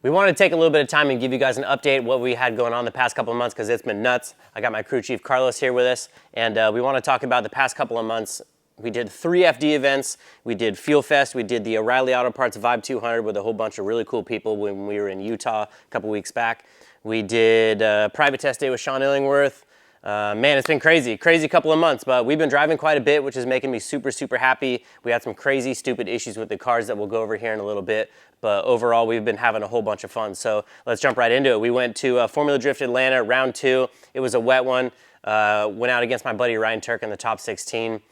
We wanted to take a little bit of time and give you guys an update what we had going on the past couple of months because it's been nuts. I got my crew chief Carlos here with us, and we want to talk about the past couple of months. We did 3 FD events. We did Fuel Fest. We did the O'Reilly Auto Parts Vibe 200 with a whole bunch of really cool people when we were in Utah a couple weeks back. We did private test day with Sean Illingworth. Man, it's been crazy couple of months, but we've been driving quite a bit, which is making me super, super happy. We had some crazy, stupid issues with the cars that we'll go over here in a little bit, but overall, we've been having a whole bunch of fun. So let's jump right into it. We went to Formula Drift Atlanta, round 2. It was a wet one. Went out against my buddy Ryan Turk in the top 16.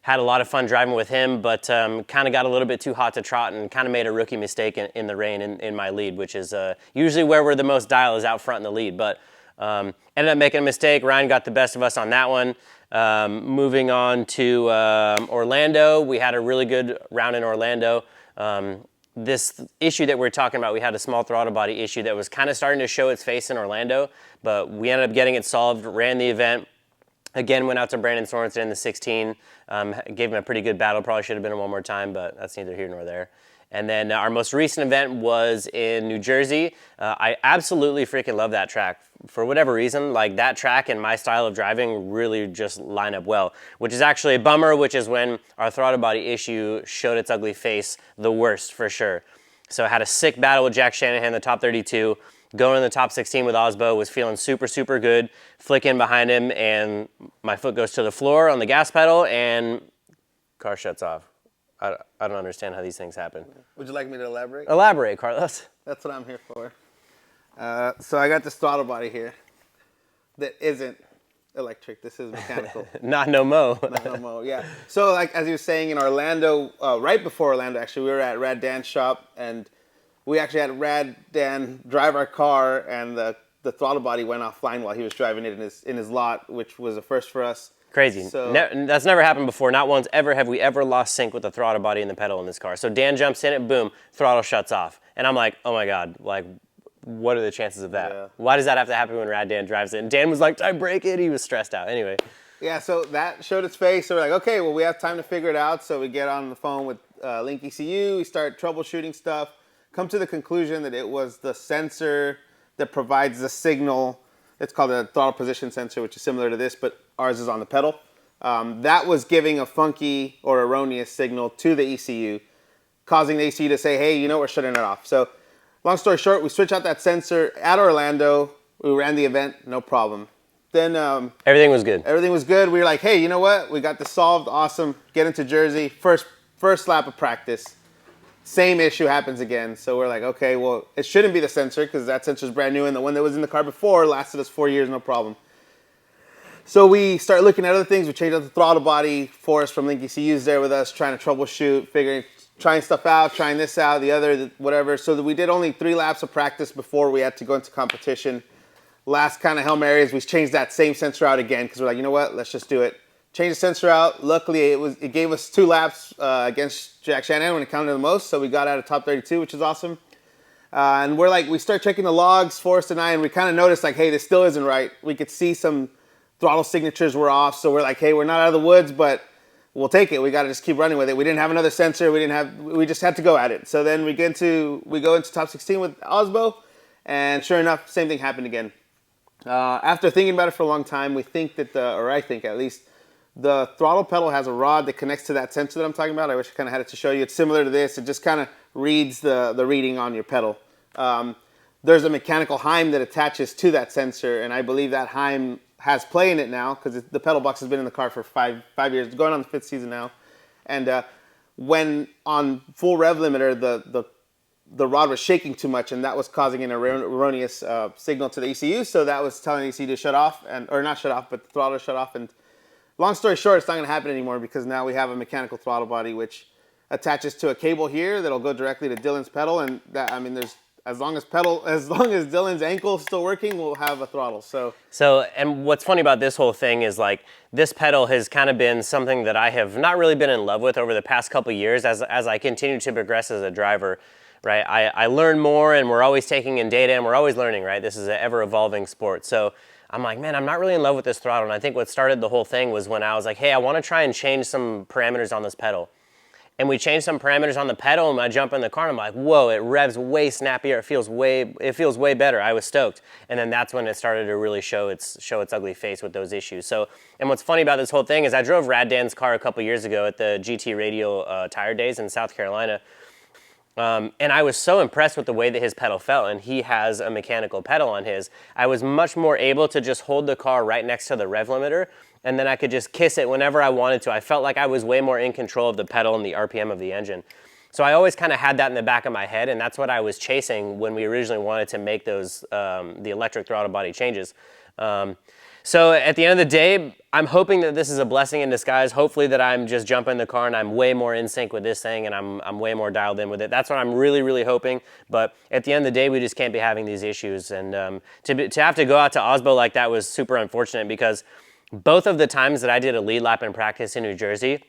Had a lot of fun driving with him, but kind of got a little bit too hot to trot and kind of made a rookie mistake in the rain in my lead, which is usually where we're the most dial is out front in the lead, but ended up making a mistake. Ryan got the best of us on that one. Moving on to Orlando, we had a really good round in Orlando. This issue that we're talking about, we had a small throttle body issue that was kind of starting to show its face in Orlando, but we ended up getting it solved, ran the event. Again, went out to Brandon Sorensen in the 16, gave him a pretty good battle. Probably should have been in one more time, but that's neither here nor there. And then our most recent event was in New Jersey. I absolutely freaking love that track. For whatever reason, like that track and my style of driving really just line up well, which is actually a bummer, which is when our throttle body issue showed its ugly face the worst for sure. So I had a sick battle with Jack Shanahan in the top 32. Going in the top 16 with Osbo, was feeling super, super good. Flick in behind him, and my foot goes to the floor on the gas pedal, and car shuts off. I don't understand how these things happen. Would you like me to elaborate? Elaborate, Carlos. That's what I'm here for. So I got this throttle body here that isn't electric. This is mechanical. Not no mo. Not no mo, yeah. So like as you were saying in Orlando, right before Orlando actually, we were at Rad Dan's shop, and we actually had Rad Dan drive our car, and the throttle body went offline while he was driving it in his lot, which was a first for us. Crazy. So, that's never happened before. Not once ever have we ever lost sync with the throttle body and the pedal in this car. So Dan jumps in it, boom, throttle shuts off. And I'm like, oh my God, like, what are the chances of that? Yeah. Why does that have to happen when Rad Dan drives it? And Dan was like, did I break it? He was stressed out. Anyway. Yeah, so that showed its face. So we're like, okay, well, we have time to figure it out. So we get on the phone with Link ECU. We start troubleshooting stuff. Come to the conclusion that it was the sensor that provides the signal. It's called a throttle position sensor, which is similar to this, but ours is on the pedal. That was giving a funky or erroneous signal to the ECU, causing the ECU to say, hey, you know, we're shutting it off. So long story short, we switched out that sensor at Orlando. We ran the event, no problem. Then everything was good. Everything was good. We were like, hey, you know what? We got this solved. Awesome. Get into Jersey. First lap of practice. Same issue happens again. So we're like, okay, well, it shouldn't be the sensor because that sensor's brand new, and the one that was in the car before lasted us 4 years, no problem. So we start looking at other things. We changed out the throttle body. Forrest from Link ECU's there with us, trying to troubleshoot, trying stuff out, trying this out, the other, whatever. So that we did only 3 laps of practice before we had to go into competition. Last kind of Hail Marys, we changed that same sensor out again because we're like, you know what, let's just do it. Change the sensor out. Luckily, it gave us 2 laps against Jack Shanahan when it counted the most, so we got out of top 32, which is awesome. And we start checking the logs, Forrest and I, and we kind of noticed like, hey, this still isn't right. We could see some throttle signatures were off, so we're like, hey, we're not out of the woods, but we'll take it. We got to just keep running with it. We didn't have another sensor. We just had to go at it. So then we go into top 16 with Osbo, and sure enough, same thing happened again. After thinking about it for a long time, we think that I think at least, the throttle pedal has a rod that connects to that sensor that I'm talking about. I wish I kind of had it to show you. It's similar to this. It just kind of reads the reading on your pedal. There's a mechanical Heim that attaches to that sensor, and I believe that Heim has play in it now because the pedal box has been in the car for five years, going on the 5th season now. And when on full rev limiter, the rod was shaking too much, and that was causing an erroneous signal to the ECU. So that was telling the ECU to shut off, or not shut off, but the throttle shut off. And long story short, it's not going to happen anymore because now we have a mechanical throttle body which attaches to a cable here that'll go directly to Dylan's pedal, and that, I mean, there's as long as Dylan's ankle is still working, we'll have a throttle. So and what's funny about this whole thing is like this pedal has kind of been something that I have not really been in love with over the past couple of years as I continue to progress as a driver. Right, I learn more, and we're always taking in data, and we're always learning. Right, this is an ever-evolving sport. So I'm like, man, I'm not really in love with this throttle. And I think what started the whole thing was when I was like, hey, I want to try and change some parameters on this pedal. and we changed some parameters on the pedal, and I jump in the car and I'm like, whoa, it revs way snappier. It feels way better. I was stoked. And then that's when it started to really show its ugly face with those issues. So, and what's funny about this whole thing is I drove Rad Dan's car a couple years ago at the GT Radial Tire Days in South Carolina. And I was so impressed with the way that his pedal felt, and he has a mechanical pedal on his. I was much more able to just hold the car right next to the rev limiter, and then I could just kiss it whenever I wanted to. I felt like I was way more in control of the pedal and the RPM of the engine. So I always kind of had that in the back of my head, and that's what I was chasing when we originally wanted to make those the electric throttle body changes. So at the end of the day, I'm hoping that this is a blessing in disguise. Hopefully that I'm just jumping in the car and I'm way more in sync with this thing, and I'm way more dialed in with it. That's what I'm really, really hoping. But at the end of the day, we just can't be having these issues. And to have to go out to Osbo like that was super unfortunate, because both of the times that I did a lead lap in practice in New Jersey,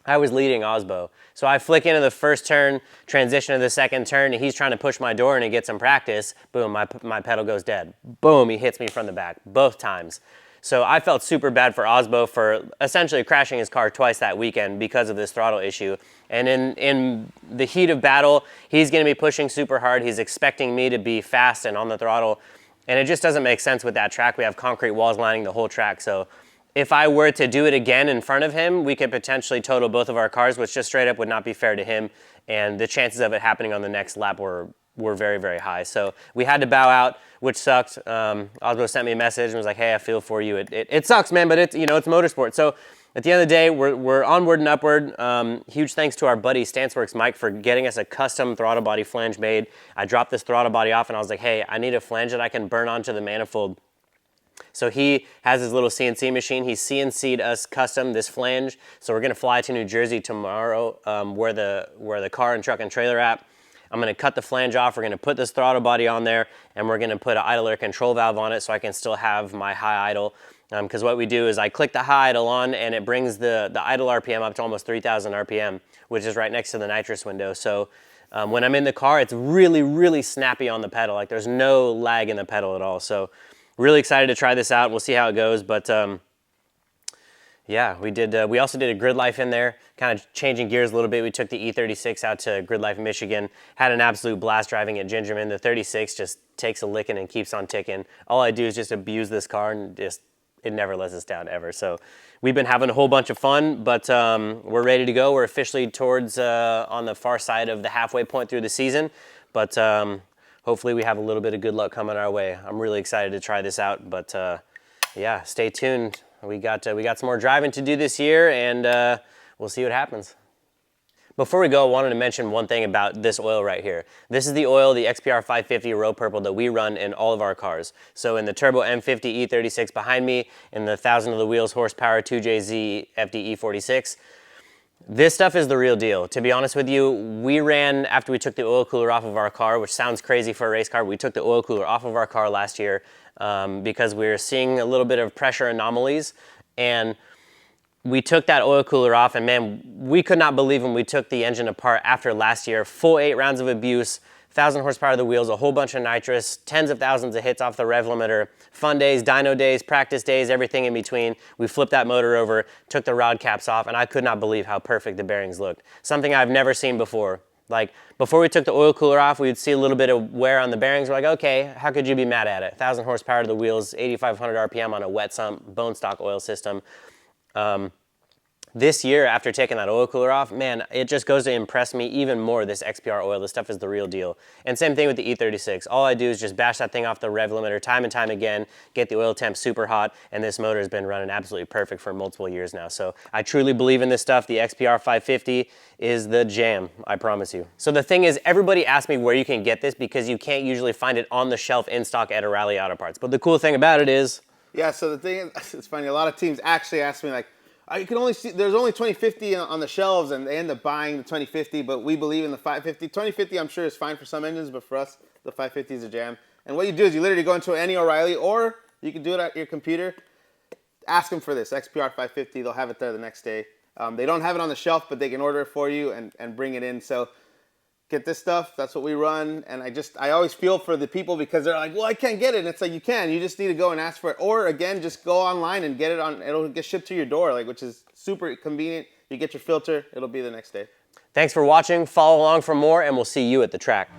I was leading Osbo. So I flick into the first turn, transition to the second turn, and he's trying to push my door and he gets some practice. Boom, my pedal goes dead. Boom, he hits me from the back, both times. So I felt super bad for Osbo for essentially crashing his car twice that weekend because of this throttle issue. And in the heat of battle, he's gonna be pushing super hard. He's expecting me to be fast and on the throttle. And it just doesn't make sense with that track. We have concrete walls lining the whole track. So if I were to do it again in front of him, we could potentially total both of our cars, which just straight up would not be fair to him. And the chances of it happening on the next lap were very, very high. So we had to bow out, which sucked. Osbo sent me a message and was like, hey, I feel for you. It sucks, man, but it's motorsport. So at the end of the day, we're onward and upward. Huge thanks to our buddy Stanceworks Mike for getting us a custom throttle body flange made. I dropped this throttle body off and I was like, hey, I need a flange that I can burn onto the manifold. So he has his little CNC machine. He CNC'd us custom this flange. So we're gonna fly to New Jersey tomorrow, where the car and truck and trailer at. I'm gonna cut the flange off. We're gonna put this throttle body on there, and we're gonna put an idle air control valve on it so I can still have my high idle. Because what we do is I click the high idle on, and it brings the idle RPM up to almost 3,000 RPM, which is right next to the nitrous window. So when I'm in the car, it's really, really snappy on the pedal. Like there's no lag in the pedal at all. So really excited to try this out. We'll see how it goes, but yeah, we did. We also did a grid life in there, kind of changing gears a little bit. We took the E36 out to Grid Life Michigan, had an absolute blast driving at Gingerman. The 36 just takes a licking and keeps on ticking. All I do is just abuse this car, and it never lets us down ever. So we've been having a whole bunch of fun, but we're ready to go. We're officially towards on the far side of the halfway point through the season, but hopefully we have a little bit of good luck coming our way. I'm really excited to try this out, but yeah, stay tuned. We got some more driving to do this year, and we'll see what happens. Before we go, I wanted to mention one thing about this oil right here. This is the oil, the XPR 550 Row Purple, that we run in all of our cars. So in the Turbo M50 E36 behind me, in the 1,000 of the wheels horsepower 2JZ FD E46, this stuff is the real deal. To be honest with you, we ran, after we took the oil cooler off of our car, which sounds crazy for a race car, we took the oil cooler off of our car last year because we were seeing a little bit of pressure anomalies, and we took that oil cooler off, and man, we could not believe when we took the engine apart after last year. Full 8 rounds of abuse, 1,000 horsepower of the wheels, a whole bunch of nitrous, tens of thousands of hits off the rev limiter, fun days, dyno days, practice days, everything in between. We flipped that motor over, took the rod caps off, and I could not believe how perfect the bearings looked. Something I've never seen before. Like, before we took the oil cooler off, we would see a little bit of wear on the bearings. We're like, okay, how could you be mad at it? 1,000 horsepower to the wheels, 8,500 RPM on a wet sump, bone stock oil system. This year, after taking that oil cooler off, man, it just goes to impress me even more, this XPR oil. This stuff is the real deal. And same thing with the E36. All I do is just bash that thing off the rev limiter time and time again, get the oil temp super hot, and this motor has been running absolutely perfect for multiple years now. So I truly believe in this stuff. The XPR 550 is the jam, I promise you. So the thing is, everybody asks me where you can get this because you can't usually find it on the shelf in stock at O'Reilly Auto Parts. But the cool thing about it is... Yeah, so the thing is, it's funny, a lot of teams actually ask me, like, I can only see, there's only 2050 on the shelves, and they end up buying the 2050, but we believe in the 550. 2050, I'm sure, is fine for some engines, but for us, the 550 is a jam. And what you do is you literally go into any O'Reilly, or you can do it at your computer. Ask them for this, XPR 550. They'll have it there the next day. They don't have it on the shelf, but they can order it for you and bring it in. So get this stuff. That's what we run. And I always feel for the people because they're like, well, I can't get it. And it's like, you can. You just need to go and ask for it. Or again, just go online and get it on. It'll get shipped to your door, like, which is super convenient. You get your filter. It'll be the next day. Thanks for watching. Follow along for more, and we'll see you at the track.